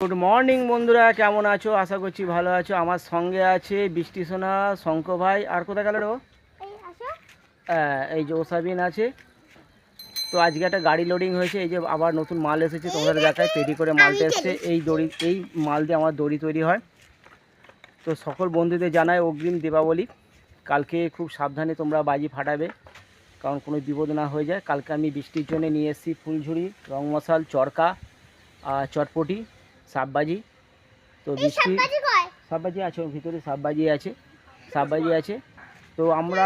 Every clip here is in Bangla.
গুড মর্নিং বন্ধুরা, কেমন আছো? আশা করছি ভালো আছো। আমার সঙ্গে আছে বৃষ্টি সোনা, শঙ্খ ভাই, আর কোথায় গেল রে ও? এই যে ওসাবিন আছে। তো আজকে একটা গাড়ি লোডিং হয়েছে, এই যে আবার নতুন মাল এসেছে, তোমাদের দেখায় পেটি করে মালটা এসছে। এই মাল দিয়ে আমার দড়ি তৈরি হয়। তো সকল বন্ধুদের জানাই অগ্রিম দীপাবলি। কালকে খুব সাবধানে তোমরা বাজি ফাটাবে, কারণ কোনো বিপদ না হয়ে যায়। কালকে আমি বৃষ্টির জন্য নিয়ে এসেছি ফুলঝুরি, রং মশাল, চরকা, চটপটি, সাববাজি। তো বৃষ্টি সাববাজি আছে, ওর ভিতরে সাববাজি আছে। তো আমরা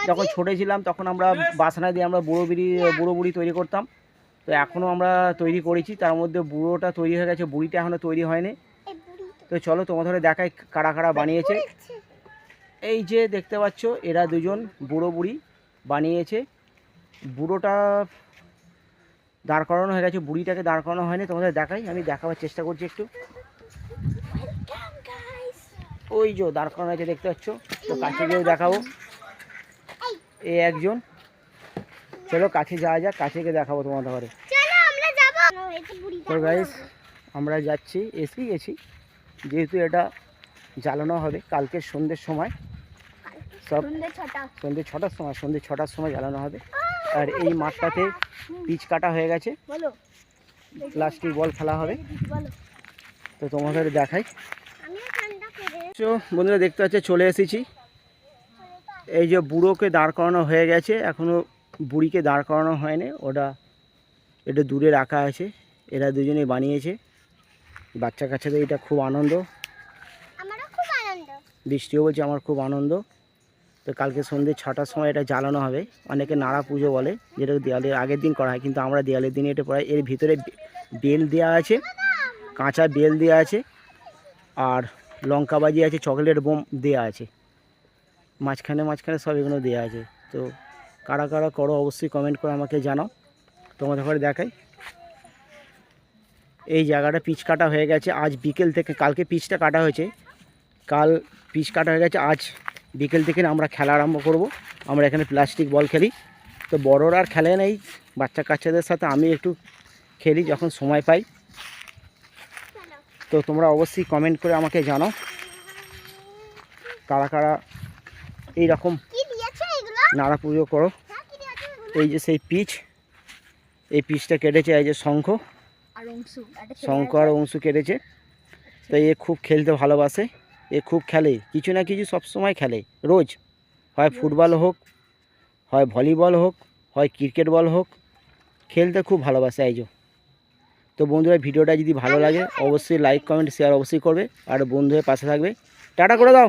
যখন ছোটো ছিলাম তখন আমরা বাসনা দিয়ে আমরা বুড়ো বুড়ি তৈরি করতাম। তো এখনও আমরা তৈরি করেছি, তার মধ্যে বুড়োটা তৈরি হয়ে গেছে, বুড়িটা এখনও তৈরি হয়নি। তো চলো তোমাদের দেখাই কারা কারা বানিয়েছে। এই যে দেখতে পাচ্ছ, এরা দুজন বুড়ো বুড়ি বানিয়েছে। বুড়োটা দাঁড় করানো হয়ে গেছে, বুড়িটাকে দাঁড় করানো হয়নি। তোমাদের দেখাই, আমি দেখাবার চেষ্টা করছি একটু। ওই যে দাঁড় করানো হয়েছে, দেখতে পাচ্ছ। তো কাছে গিয়েও দেখাবো। এই একজন, চলো কাছে যাওয়া যাক, কাছে গিয়ে দেখাবো তোমাদের ঘরে। তো গাইস, আমরা যাচ্ছি, এসেই গেছি, যেহেতু এটা জ্বালানো হবে কালকে সন্ধ্যের সময়, সব সন্ধ্যে 6টার সময় জ্বালানো হবে। আর এই মাঠটাতে পিচ কাটা হয়ে গেছে, প্লাস্টিক বল খেলা হবে। তো তোমাদের দেখাই। তো বন্ধুরা দেখতে পাচ্ছে, চলে এসেছি। এই যে বুড়োকে দাঁড় করানো হয়ে গেছে, এখনও বুড়িকে দাঁড় করানো হয়নি। এটা দূরে রাখা আছে। এরা দুজনেই বানিয়েছে। বাচ্চা কাচ্চাদের এটা খুব আনন্দ, বৃষ্টিও বলছে আমার খুব আনন্দ। তো কালকে সন্ধ্যে 6টার সময় এটা জ্বালানো হবে। অনেকে নাড়া পুজো বলে, যেটা দেওয়ালের আগের দিন করা হয়, কিন্তু আমরা দেওয়ালের দিনে এটা পড়াই। এর ভিতরে বেল দেওয়া আছে, কাঁচা বেল দেওয়া আছে, আর লঙ্কা বাজি আছে, চকলেট বোম দেওয়া আছে, মাঝখানে সব এগুলো দেওয়া আছে। তো কারা কারা করো অবশ্যই কমেন্ট করে আমাকে জানাও। তোমাদের ঘরে দেখাই। এই জায়গাটা পিচ কাটা হয়ে গেছে আজ বিকেল থেকে। কালকে পিচটা কাটা হয়েছে, কাল পিচ কাটা হয়ে গেছে। আজ বিকেল থেকে আমরা খেলা আরম্ভ করব। আমরা এখানে প্লাস্টিক বল খেলি। তো বড়রা আর খেলে নেই, বাচ্চা কাচ্চাদের সাথে আমি একটু খেলি যখন সময় পাই। তো তোমরা অবশ্যই কমেন্ট করে আমাকে জানাও কারা কারা এইরকম নাড়া পুজো করো। এই যে সেই পিচ, এই পিচটা কেটেছে এই যে শঙ্খ আর অংশু কেটেছে। তো এ খুব খেলতে ভালোবাসে, এ খুব খেলে, কিছু না কিছু সবসময় খেলে রোজ। হয় ফুটবল হোক, হয় ভলিবল হোক, হয় ক্রিকেট বল হোক, খেলতে খুব ভালোবাসে এই যে। তো বন্ধুরা, ভিডিওটা যদি ভালো লাগে অবশ্যই লাইক কমেন্ট শেয়ার অবশ্যই করবে, আর বন্ধু হয়ে পাশে থাকবে। টাটা করে দাও।